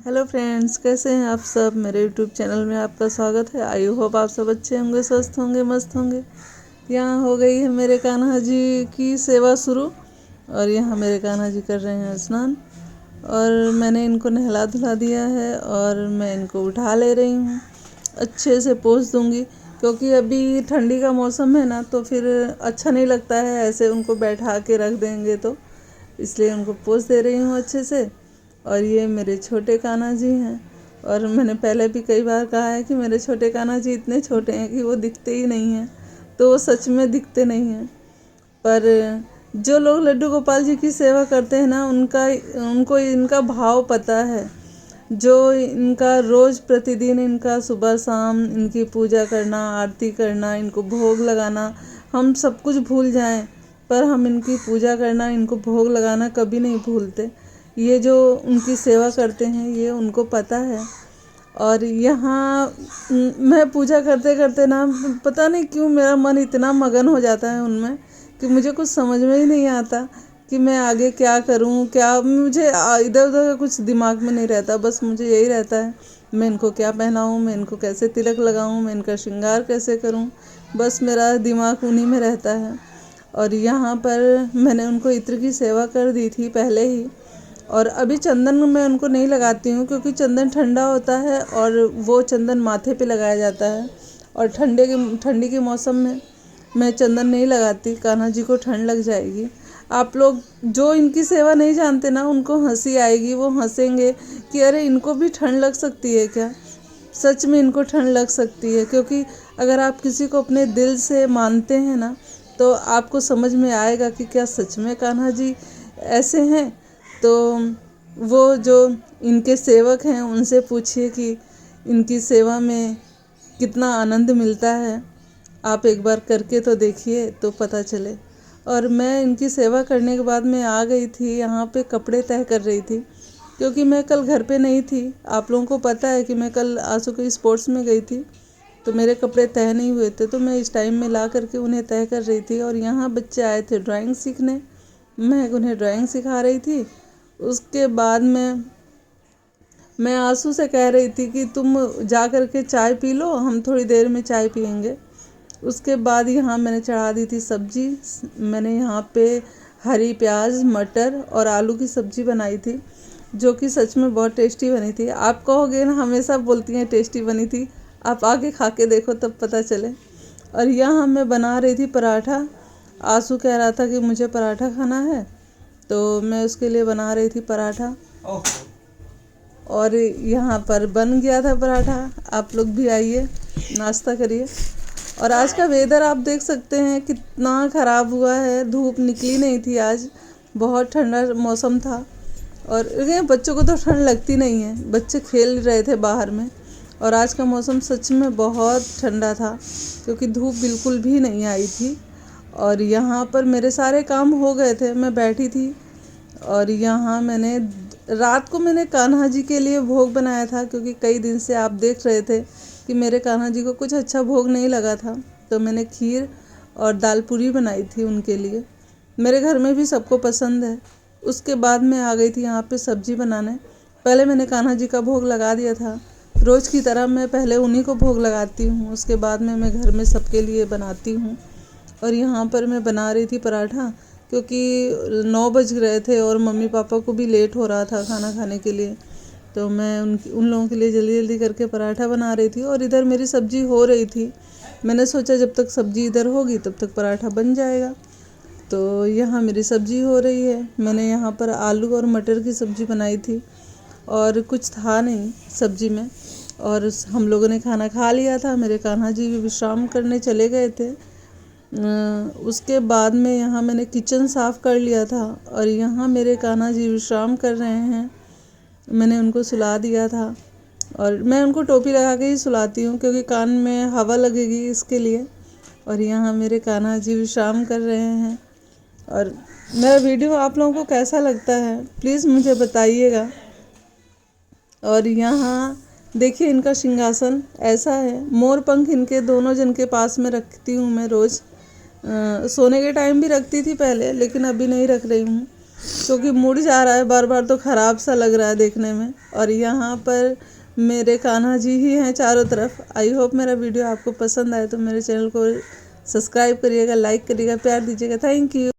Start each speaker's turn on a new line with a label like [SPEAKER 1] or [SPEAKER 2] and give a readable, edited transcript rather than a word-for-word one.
[SPEAKER 1] Hello friends, कैसे हैं आप सब। मेरे यूट्यूब चैनल में आपका स्वागत है। आई होप आप सब अच्छे होंगे, स्वस्थ होंगे, मस्त होंगे। यहाँ हो गई है मेरे कान्हा जी की सेवा शुरू और यहाँ मेरे कान्हा जी कर रहे हैं स्नान और मैंने इनको नहला धुला दिया है और मैं इनको उठा ले रही हूँ। अच्छे से पोंछ दूँगी क्योंकि अभी ठंडी का मौसम है ना, तो फिर अच्छा नहीं लगता है ऐसे उनको बैठा के रख देंगे, तो इसलिए उनको पोंछ दे रही हूँ अच्छे से। और ये मेरे छोटे कान्हा जी हैं और मैंने पहले भी कई बार कहा है कि मेरे छोटे कान्हा जी इतने छोटे हैं कि वो दिखते ही नहीं हैं, तो वो सच में दिखते नहीं हैं। पर जो लोग लड्डू गोपाल जी की सेवा करते हैं ना, उनको इनका भाव पता है। जो इनका रोज़ प्रतिदिन इनका सुबह शाम इनकी पूजा करना, आरती करना, इनको भोग लगाना, हम सब कुछ भूल जाएं पर हम इनकी पूजा करना, इनको भोग लगाना कभी नहीं भूलते। ये जो उनकी सेवा करते हैं ये उनको पता है। और यहाँ मैं पूजा करते करते ना, पता नहीं क्यों मेरा मन इतना मगन हो जाता है उनमें कि मुझे कुछ समझ में ही नहीं आता कि मैं आगे क्या करूँ, क्या मुझे इधर उधर का कुछ दिमाग में नहीं रहता। बस मुझे यही रहता है मैं इनको क्या पहनाऊँ, मैं इनको कैसे तिलक लगाऊँ, मैं इनका श्रृंगार कैसे करूँ। बस मेरा दिमाग उन्हीं में रहता है। और यहाँ पर मैंने उनको इत्र की सेवा कर दी थी पहले ही, और अभी चंदन मैं उनको नहीं लगाती हूँ क्योंकि चंदन ठंडा होता है और वो चंदन माथे पे लगाया जाता है और ठंडी के मौसम में मैं चंदन नहीं लगाती, कान्हा जी को ठंड लग जाएगी। आप लोग जो इनकी सेवा नहीं जानते ना, उनको हंसी आएगी, वो हंसेंगे कि अरे इनको भी ठंड लग सकती है क्या। सच में इनको ठंड लग सकती है, क्योंकि अगर आप किसी को अपने दिल से मानते हैं ना, तो आपको समझ में आएगा कि क्या सच में कान्हा जी ऐसे हैं। तो वो जो इनके सेवक हैं उनसे पूछिए कि इनकी सेवा में कितना आनंद मिलता है। आप एक बार करके तो देखिए तो पता चले। और मैं इनकी सेवा करने के बाद मैं आ गई थी यहाँ पे कपड़े तह कर रही थी, क्योंकि मैं कल घर पे नहीं थी। आप लोगों को पता है कि मैं कल आंसू के स्पोर्ट्स में गई थी, तो मेरे कपड़े तह नहीं हुए थे, तो मैं इस टाइम में ला करके उन्हें तह कर रही थी। और यहाँ बच्चे आए थे ड्राइंग सीखने, मैं उन्हें ड्राइंग सिखा रही थी। उसके बाद मैं आंसू से कह रही थी कि तुम जा कर के चाय पी लो, हम थोड़ी देर में चाय पियेंगे। उसके बाद यहाँ मैंने चढ़ा दी थी सब्जी। मैंने यहाँ पे हरी प्याज, मटर और आलू की सब्जी बनाई थी, जो कि सच में बहुत टेस्टी बनी थी। आप कहोगे ना, हमेशा बोलती हैं टेस्टी बनी थी, आप आके खा के देखो तब पता चले। और यहाँ मैं बना रही थी पराठा। आंसू कह रहा था कि मुझे पराठा खाना है, तो मैं उसके लिए बना रही थी पराठा और यहाँ पर बन गया था पराठा। आप लोग भी आइए, नाश्ता करिए। और आज का वेदर आप देख सकते हैं कितना ख़राब हुआ है, धूप निकली नहीं थी आज, बहुत ठंडा मौसम था। और ये बच्चों को तो ठंड लगती नहीं है, बच्चे खेल रहे थे बाहर में। और आज का मौसम सच में बहुत ठंडा था क्योंकि धूप बिल्कुल भी नहीं आई थी। और यहाँ पर मेरे सारे काम हो गए थे, मैं बैठी थी। और यहाँ रात को मैंने कान्हा जी के लिए भोग बनाया था, क्योंकि कई दिन से आप देख रहे थे कि मेरे कान्हा जी को कुछ अच्छा भोग नहीं लगा था, तो मैंने खीर और दाल पूरी बनाई थी उनके लिए। मेरे घर में भी सबको पसंद है। उसके बाद मैं आ गई थी यहाँ पे सब्जी बनाने। पहले मैंने कान्हा जी का भोग लगा दिया था, रोज़ की तरह मैं पहले उन्हीं को भोग लगाती हूँ, उसके बाद में मैं घर में सबके लिए बनाती हूँ। और यहाँ पर मैं बना रही थी पराठा, क्योंकि 9 बज रहे थे और मम्मी पापा को भी लेट हो रहा था खाना खाने के लिए, तो मैं उन लोगों के लिए जल्दी जल्दी करके पराठा बना रही थी। और इधर मेरी सब्ज़ी हो रही थी, मैंने सोचा जब तक सब्ज़ी इधर होगी तब तक पराठा बन जाएगा। तो यहाँ मेरी सब्ज़ी हो रही है। मैंने यहाँ पर आलू और मटर की सब्ज़ी बनाई थी और कुछ था नहीं सब्ज़ी में, और हम लोगों ने खाना खा लिया था। मेरे कान्हा जी भी विश्राम करने चले गए थे। उसके बाद में यहाँ मैंने किचन साफ़ कर लिया था और यहाँ मेरे कान्हा जी विश्राम कर रहे हैं। मैंने उनको सुला दिया था और मैं उनको टोपी लगा के ही सुलाती हूँ क्योंकि कान में हवा लगेगी इसके लिए। और यहाँ मेरे कान्हा जी विश्राम कर रहे हैं। और मेरा वीडियो आप लोगों को कैसा लगता है प्लीज़ मुझे बताइएगा। और यहाँ देखिए इनका सिंहासन ऐसा है, मोर पंख इनके दोनों जन के पास में रखती हूँ मैं रोज़। सोने के टाइम भी रखती थी पहले, लेकिन अभी नहीं रख रही हूँ। क्योंकि मुड़ जा रहा है बार बार, तो ख़राब सा लग रहा है देखने में। और यहाँ पर मेरे कान्हा जी ही हैं चारों तरफ। आई होप मेरा वीडियो आपको पसंद आए तो मेरे चैनल को सब्सक्राइब करिएगा, लाइक करिएगा, प्यार दीजिएगा। Thank you.